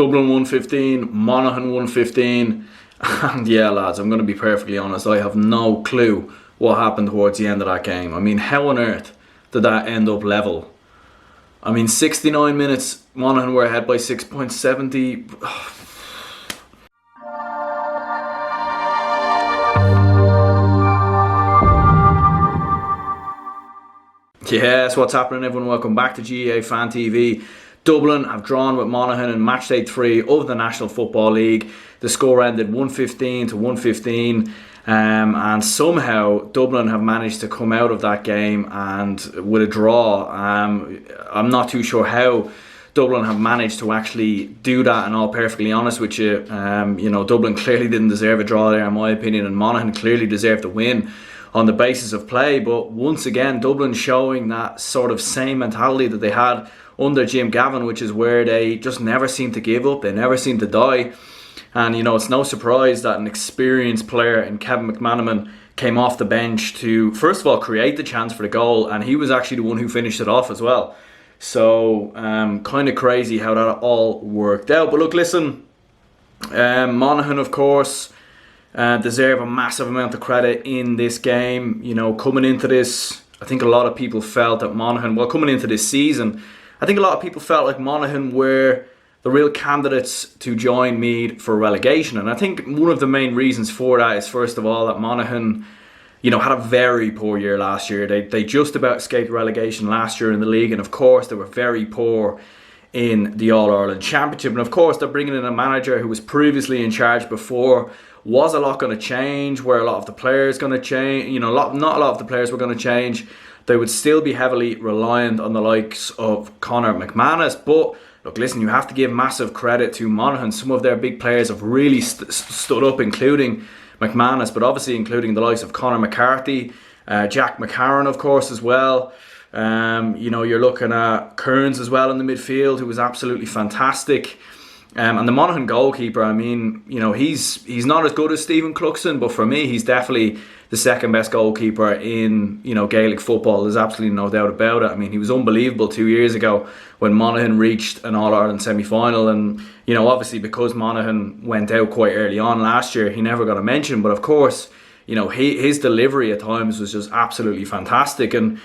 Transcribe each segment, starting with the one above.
Dublin 115, Monaghan 115. And yeah, lads, I'm going to be perfectly honest, I have no clue what happened towards the end of that game. I mean, how on earth did that end up level? I mean, 69 minutes, Monaghan were ahead by 6.70. Yes, what's happening, everyone? Welcome back to GAA Fan TV. Dublin have drawn with Monaghan in match day 3 of the National Football League. The score ended 115 to 115, and somehow Dublin have managed to come out of that game and with a draw. I'm not too sure how Dublin have managed to actually do that, and I'll be perfectly honest with you. Dublin clearly didn't deserve a draw there, in my opinion, and Monaghan clearly deserved to win on the basis of play. But once again, Dublin showing that sort of same mentality that they had under Jim Gavin, which is where they just never seem to give up, they never seem to die. And it's no surprise that an experienced player in Kevin McManaman came off the bench to first of all create the chance for the goal, and he was actually the one who finished it off as well. So kind of crazy how that all worked out. But look, listen, Monaghan of course deserve a massive amount of credit in this game. Coming into this, I think a lot of people felt that Monaghan, coming into this season, I think a lot of people felt like Monaghan were the real candidates to join Meath for relegation. And I think one of the main reasons for that is, first of all, that Monaghan, had a very poor year last year. They just about escaped relegation last year in the league. And of course, they were very poor in the All-Ireland Championship. And of course, they're bringing in a manager who was previously in charge before. Was a lot going to change? Were a lot of the players going to change? Not a lot of the players were going to change. They would still be heavily reliant on the likes of Conor McManus. But look, listen, you have to give massive credit to Monaghan. Some of their big players have really stood up, including McManus, but obviously including the likes of Conor McCarthy, Jack McCarron, of course, as well. You're looking at Kearns as well in the midfield, who was absolutely fantastic. And the Monaghan goalkeeper, I mean, he's not as good as Stephen Cluxton, but for me, he's definitely the second best goalkeeper in, Gaelic football. There's absolutely no doubt about it. I mean, he was unbelievable 2 years ago when Monaghan reached an All-Ireland semi-final. And, obviously because Monaghan went out quite early on last year, he never got a mention. But of course, his delivery at times was just absolutely fantastic. And,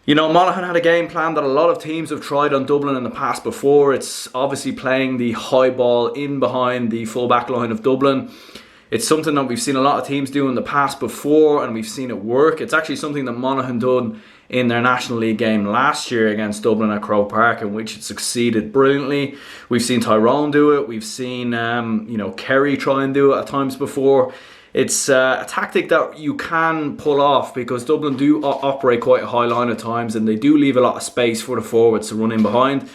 Monaghan had a game plan that a lot of teams have tried on Dublin in the past before. It's obviously playing the high ball in behind the full back line of Dublin. It's something that we've seen a lot of teams do in the past before, and we've seen it work. It's actually something that Monaghan done in their National League game last year against Dublin at Croke Park, in which it succeeded brilliantly. We've seen Tyrone do it. We've seen Kerry try and do it at times before. It's a tactic that you can pull off because Dublin do operate quite a high line at times, and they do leave a lot of space for the forwards to run in behind.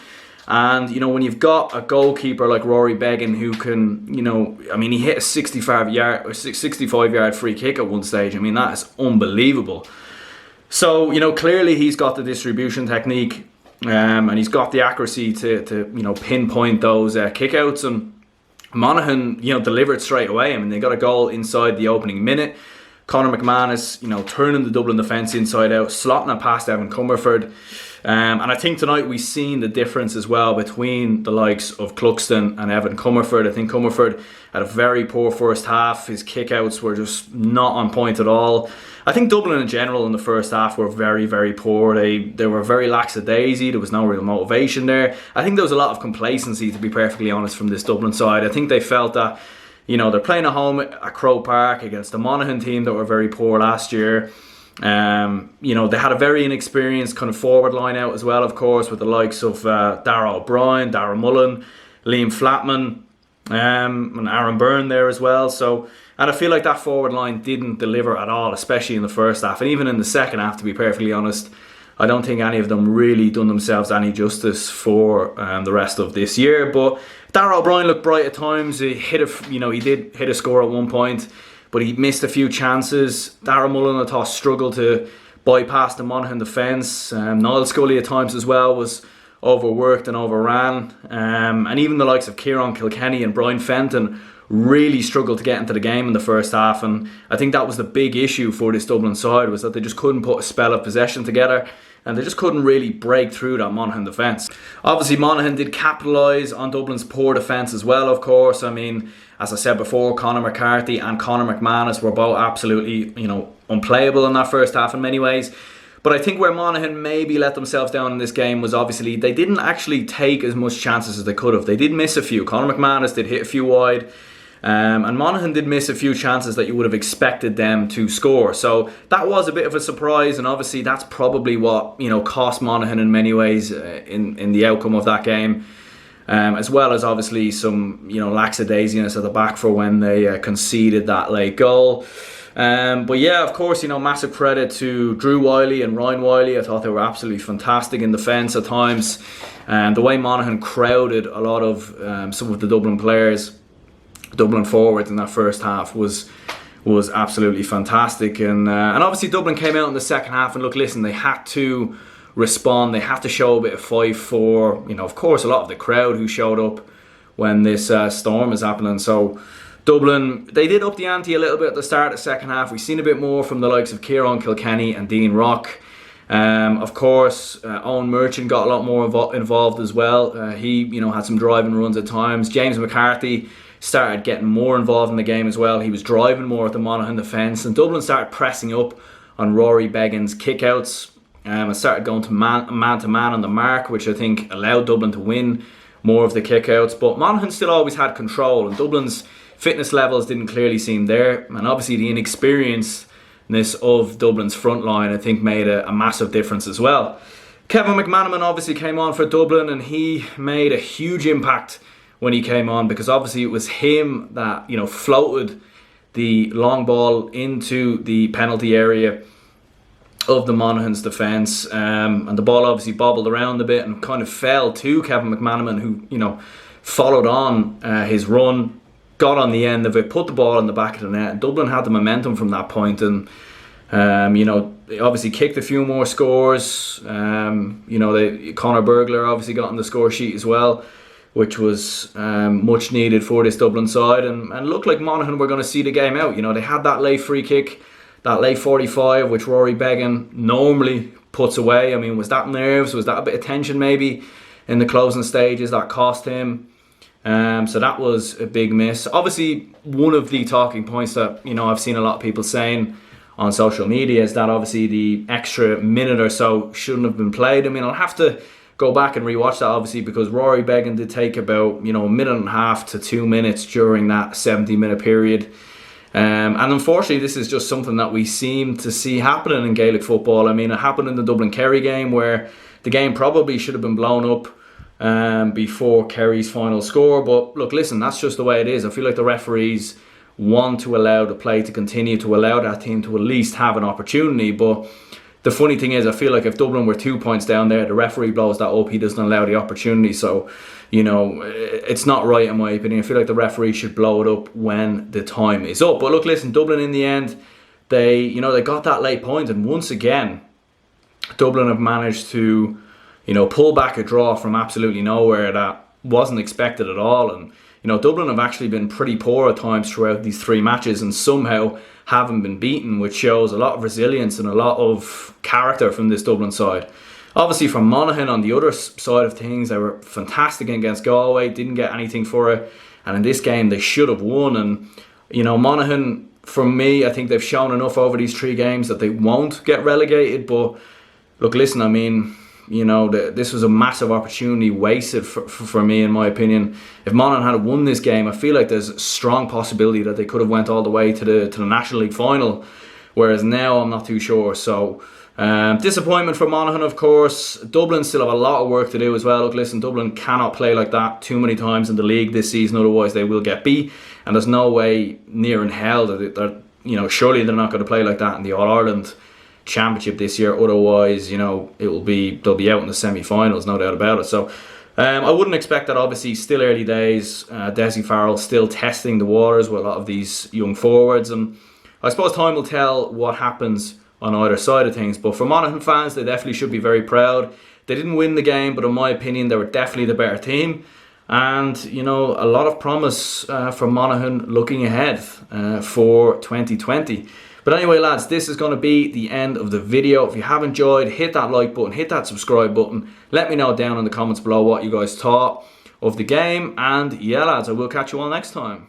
And, when you've got a goalkeeper like Rory Beggan who can, he hit a 65-yard free kick at one stage. I mean, that is unbelievable. So, clearly he's got the distribution technique and he's got the accuracy to pinpoint those kickouts. And Monaghan, delivered straight away. I mean, they got a goal inside the opening minute. Conor McManus, turning the Dublin defence inside out, slotting it past Evan Comerford. And I think tonight we've seen the difference as well between the likes of Cluxton and Evan Comerford. I think Comerford had a very poor first half. His kickouts were just not on point at all. I think Dublin in general in the first half were very, very poor. They were very lackadaisy. There was no real motivation there. I think there was a lot of complacency, to be perfectly honest, from this Dublin side. I think they felt that, they're playing at home at Croke Park against the Monaghan team that were very poor last year. They had a very inexperienced kind of forward line out as well, of course, with the likes of Darragh O'Brien, Darragh Mullen, Liam Flatman, and Aaron Byrne there as well. And I feel like that forward line didn't deliver at all, especially in the first half. And even in the second half, to be perfectly honest, I don't think any of them really done themselves any justice for the rest of this year. But Darragh O'Brien looked bright at times. He did hit a score at one point, but he missed a few chances. Darragh Mullen, I thought, struggled to bypass the Monaghan defence. Niall Scully at times as well was overworked and overran. And even the likes of Kieran Kilkenny and Brian Fenton really struggled to get into the game in the first half. And I think that was the big issue for this Dublin side, was that they just couldn't put a spell of possession together. And they just couldn't really break through that Monaghan defence. Obviously, Monaghan did capitalise on Dublin's poor defence as well, of course. I mean, as I said before, Conor McCarthy and Conor McManus were both absolutely, unplayable in that first half in many ways. But I think where Monaghan maybe let themselves down in this game was obviously they didn't actually take as much chances as they could have. They did miss a few. Conor McManus did hit a few wide. And Monaghan did miss a few chances that you would have expected them to score. So that was a bit of a surprise, and obviously that's probably what cost Monaghan in many ways in the outcome of that game, as well as obviously some lackadaisicness at the back for when they conceded that late goal. But yeah, of course, massive credit to Drew Wiley and Ryan Wiley. I thought they were absolutely fantastic in defence at times. The way Monaghan crowded a lot of some of the Dublin players, Dublin forwards in that first half was absolutely fantastic, and obviously Dublin came out in the second half and listen, they had to respond, they had to show a bit of fight for of course a lot of the crowd who showed up when this storm is happening. So Dublin, they did up the ante a little bit at the start of the second half. We've seen a bit more from the likes of Kieran Kilkenny and Dean Rock. Of course, Owen Merchant got a lot more involved as well. He had some driving runs at times. James McCarthy started getting more involved in the game as well. He was driving more at the Monaghan defence, and Dublin started pressing up on Rory Beggan's kickouts and started going to man to man on the mark, which I think allowed Dublin to win more of the kickouts. But Monaghan still always had control, and Dublin's fitness levels didn't clearly seem there, and obviously the inexperiencedness of Dublin's front line I think made a massive difference as well. Kevin McManaman obviously came on for Dublin, and he made a huge impact when he came on, because obviously it was him that floated the long ball into the penalty area of the Monaghan's defence, and the ball obviously bobbled around a bit and kind of fell to Kevin McManaman, who followed on his run, got on the end of it, put the ball in the back of the net, and Dublin had the momentum from that point, and they obviously kicked a few more scores. Conor Burglar obviously got on the score sheet as well, which was much needed for this Dublin side, and looked like Monaghan were going to see the game out. They had that late free kick, that late 45, which Rory Beggan normally puts away. I mean, was that nerves? Was that a bit of tension maybe in the closing stages that cost him? So that was a big miss. Obviously, one of the talking points that I've seen a lot of people saying on social media is that obviously the extra minute or so shouldn't have been played. I mean, I'll have to go back and rewatch that obviously, because Rory Beggan did take about a minute and a half to 2 minutes during that 70-minute period, and unfortunately this is just something that we seem to see happening in Gaelic football. I mean, it happened in the Dublin Kerry game, where the game probably should have been blown up before Kerry's final score, but look, listen, that's just the way it is. I feel like the referees want to allow the play to continue, to allow that team to at least have an opportunity. But the funny thing is, I feel like if Dublin were 2 points down there, the referee blows that up, he doesn't allow the opportunity. So, it's not right in my opinion. I feel like the referee should blow it up when the time is up. But look, listen, Dublin in the end, they got that late point, and once again, Dublin have managed to, pull back a draw from absolutely nowhere that wasn't expected at all. And, Dublin have actually been pretty poor at times throughout these three matches, and somehow haven't been beaten, which shows a lot of resilience and a lot of character from this Dublin side. Obviously from Monaghan, on the other side of things, they were fantastic against Galway, didn't get anything for it, and in this game they should have won. And Monaghan, for me, I think they've shown enough over these three games that they won't get relegated. But look, listen, I mean, this was a massive opportunity wasted for me, in my opinion. If Monaghan had won this game, I feel like there's a strong possibility that they could have went all the way to the National League final, whereas now I'm not too sure. So disappointment for Monaghan, of course. Dublin still have a lot of work to do as well. Look, listen, Dublin cannot play like that too many times in the league this season, otherwise they will get beat, and there's no way near in hell that surely they're not going to play like that in the All-Ireland Championship this year. Otherwise, they'll be out in the semi-finals, no doubt about it. So I wouldn't expect that. Obviously, still early days. Dessie Farrell still testing the waters with a lot of these young forwards, and I suppose time will tell what happens on either side of things. But for Monaghan fans, they definitely should be very proud. They didn't win the game, but in my opinion, they were definitely the better team. And, you know, a lot of promise for Monaghan looking ahead for 2020. But anyway, lads, this is going to be the end of the video. If you have enjoyed, hit that like button, hit that subscribe button. Let me know down in the comments below what you guys thought of the game. And yeah, lads, I will catch you all next time.